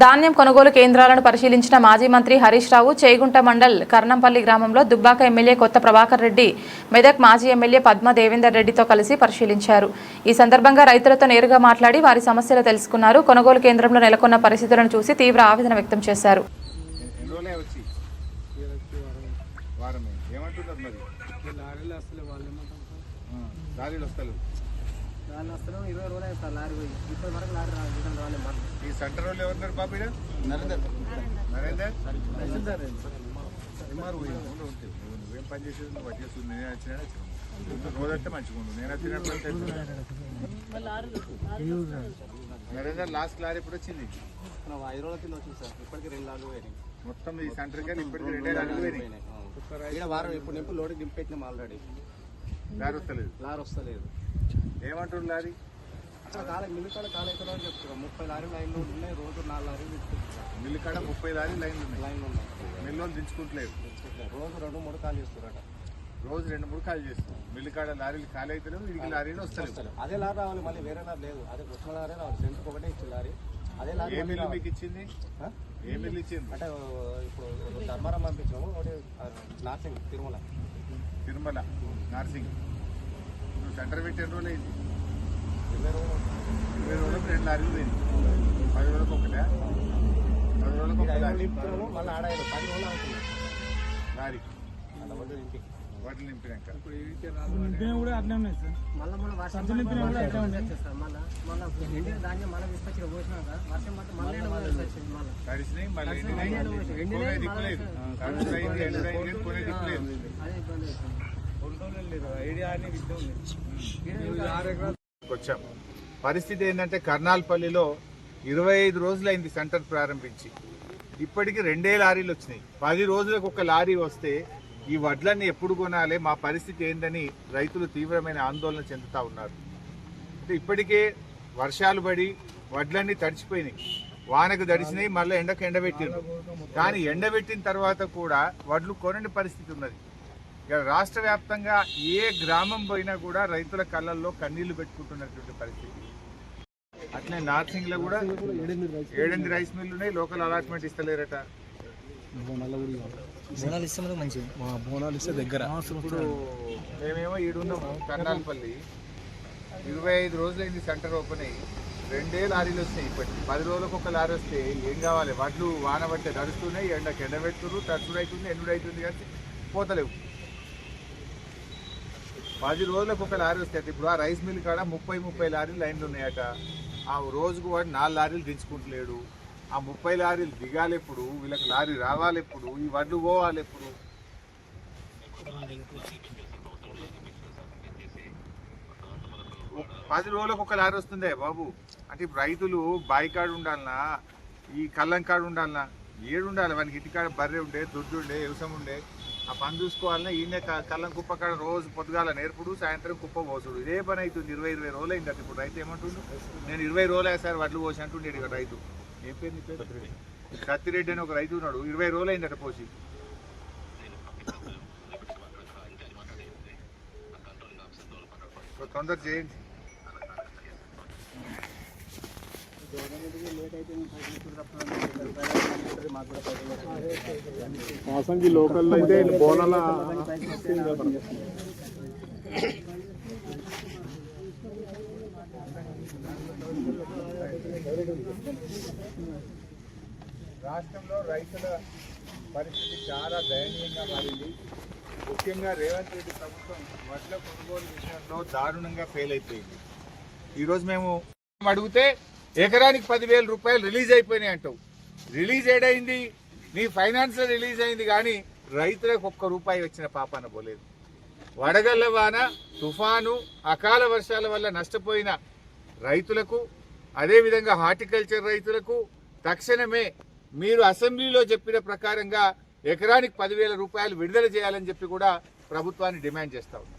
ధాన్యం కొనుగోలు కేంద్రాలను పరిశీలించిన మాజీ మంత్రి హరీష్ రావు చేగుంట మండల్ కర్ణంపల్లి గ్రామంలో దుబ్బాక ఎమ్మెల్యే కొత్త ప్రభాకర్ రెడ్డి, మెదక్ మాజీ ఎమ్మెల్యే పద్మ దేవేందర్ రెడ్డితో కలిసి పరిశీలించారు. ఈ సందర్భంగా రైతులతో నేరుగా మాట్లాడి వారి సమస్యలు తెలుసుకున్నారు. కొనుగోలు కేంద్రంలో నెలకొన్న పరిస్థితులను చూసి తీవ్ర ఆవేదన వ్యక్తం చేశారు. ఈ సెంటర్ వాళ్ళు ఎవరున్నారు బాబు? నరేందర్ నువ్వేం పని చేసేది? నువ్వు వచ్చి చేస్తుంది. నేనే వచ్చినా రోజంటే మంచిగా ఉండు. నేను వచ్చినప్పుడు నరేందర్ లాస్ట్ లారీ ఎప్పుడు వచ్చింది? 5 రోజుల కింద వచ్చింది సార్. ఇప్పటికి 2 లారీలు పోయినాయి. మొత్తం ఈ సెంటర్కి వెళ్ళి ఇప్పటికి 2 లారీలు పోయినాయి. వారం ఇప్పుడు లోడ్ దింపెట్టినాం ఆల్రెడీ. లారీ వస్తలేదు. ఏమంటారు లారీ? అక్కడ మిల్లు కాడ కాలు అవుతుందో అని చెప్తున్నాం. 30 లారీలు లైన్లు ఉన్నాయి. రోజు 4 లారీలు తెచ్చుకుంటున్నాం. మిల్లు కాడ 30 లారీలు లైన్లు ఉన్నాయి. మిల్లు దించుకుంటలేదు. రోజు 2-3 కాలు చేస్తున్నారట. రోజు 2-3 కాలు చేస్తున్నాం. మిల్లు కాడ లారీలు ఖాళీ అవుతలేవు. వీడికి లారీలు వస్తారు. అదే లారీ రావాలి, మళ్ళీ వేరే లారీ లేదు. అదే కృష్ణ లారీ రావాలి. సెంటర్కి ఒకటే ఇచ్చింది లారీ. అదే లారీ. ఏ మిల్లు మీకు ఇచ్చింది? ఏ మిల్లు ఇచ్చింది? అంటే ఇప్పుడు ధర్మారం పంపించినాము. ఒకటి నార్సింగ్ తిరుమల నార్సింగ్. ఇప్పుడు సెంటర్ పెట్టి ఎన్ని రోజులు అయింది? 20 రోజులకు 2 లారీలు పోయింది. 10 రోజులకు ఒకటే. 10 రోజులకు ఒక లారీ మళ్ళీ ఆడాలి. 10 రోజులు అవుతుంది లారీ ఇంటికి వాటిని నింపినాక. తడిసినాయి, మళ్ళీ దిక్కులేదు. కొనే దిక్కులేదు. వచ్చాం. పరిస్థితి ఏంటంటే కర్నాల్పల్లిలో 25 రోజులైంది సెంటర్ ప్రారంభించి. ఇప్పటికి 2 లారీలు వచ్చినాయి. 10 రోజులకు ఒక లారీ వస్తే ఈ వడ్లన్నీ ఎప్పుడు కొనాలి, మా పరిస్థితి ఏందని రైతులు తీవ్రమైన ఆందోళన చెందుతూ ఉన్నారు. అంటే ఇప్పటికే వర్షాలు పడి వడ్లన్నీ తడిచిపోయినాయి. వానకు తడిసినాయి, మళ్ళీ ఎండకు ఎండబెట్టినారు. కానీ ఎండబెట్టిన తర్వాత కూడా వడ్లు కొనని పరిస్థితి ఉన్నది. ఇక రాష్ట్ర వ్యాప్తంగా ఏ గ్రామం పోయినా కూడా రైతుల కళ్ళల్లో కన్నీళ్లు పెట్టుకుంటున్నటువంటి పరిస్థితి. అట్లే నార్సింగ్లో కూడా 7 రైస్ మిల్లు ఉన్నాయి. లోకల్ అలాట్మెంట్ ఇస్తలేరట. ఇప్పుడు మేమేమో ఈడున్నాము కర్నాల్పల్లి. 25 రోజులైంది సెంటర్ ఓపెన్ అయ్యి. 2 లారీలు వస్తాయి. ఇప్పటికి 10 రోజులకు ఒక లారీ వస్తే ఏం కావాలి? వడ్లు వాన పడితే నడుస్తున్నాయి, ఎండకు ఎండబెడుతున్నారు, తడుచుడు అవుతుంది, ఎండుడు అవుతుంది, కానీ పోతలేవు. 10 రోజులకు ఒక లారీ వస్తాయి. ఇప్పుడు ఆ రైస్ మిల్ కాడ 30 లారీలు లైన్లు ఉన్నాయట. ఆ రోజుకు వాడు 4 లారీలు దించుకుంటలేడు. ఆ 30 లారీలు దిగాలి ఎప్పుడు? వీళ్ళకి లారీ రావాలి ఎప్పుడు? ఈ వడ్లు పోవాలి ఎప్పుడు? పది రోజులకు ఒక లారీ వస్తుందే బాబు. అంటే ఇప్పుడు రైతులు బాయి కాడు ఉండాలన్నా, ఈ కళ్ళం కాడు ఉండాలన్నా, ఏడుండాలి? వానికి ఇంటికాడ బర్రె ఉండే, దొడ్డు ఉండే, వ్యవసాయం ఉండే, ఆ పని చూసుకోవాలన్నా ఈయన కళ్ళం కుప్ప కాడ రోజు పొద్దుగాల నేర్పుడు, సాయంత్రం కుప్ప పోసుడు, ఇదే పని అవుతుంది. 20 రోజులు అయింది. ఇప్పుడు రైతు ఏమంటుండు? నేను 20 రోజులు అయ్యా సార్ వడ్లు పోసి అంటుండేడు ఇక్కడ రైతు. ఏం పేరు నీ పేరు? సత్తిరెడ్డి అని ఒక రైతు ఉన్నాడు. 20 రోజులు అయిందట పోసి. తొందర చేయండి. వాసంగి లోకల్ అయితే బోనాల రాష్ట్రంలో రైతుల పరిస్థితి చాలా దయనీయంగా మారింది. ముఖ్యంగా రేవంత్ రెడ్డి ప్రభుత్వం వడ్ల కొనుగోలు విషయంలో దారుణంగా ఫెయిల్ అయిపోయింది. ఈరోజు మేము అడిగితే ఎకరానికి 10,000 రూపాయలు రిలీజ్ అయిపోయినాయి అంటావు. రిలీజ్ ఏడైంది? నీ ఫైనాన్స్లో రిలీజ్ అయింది, కానీ రైతులకు 1 రూపాయి వచ్చిన పాపాన పోలేదు. వడగళ్ల వాన, తుఫాను, అకాల వర్షాల వల్ల నష్టపోయిన రైతులకు, అదేవిధంగా హార్టికల్చర్ రైతులకు తక్షణమే మీరు అసెంబ్లీలో చెప్పిన ప్రకారంగా ఎకరానికి 10,000 రూపాయలు విడుదల చేయాలని చెప్పి కూడా ప్రభుత్వాన్ని డిమాండ్ చేస్తా ఉన్నాం.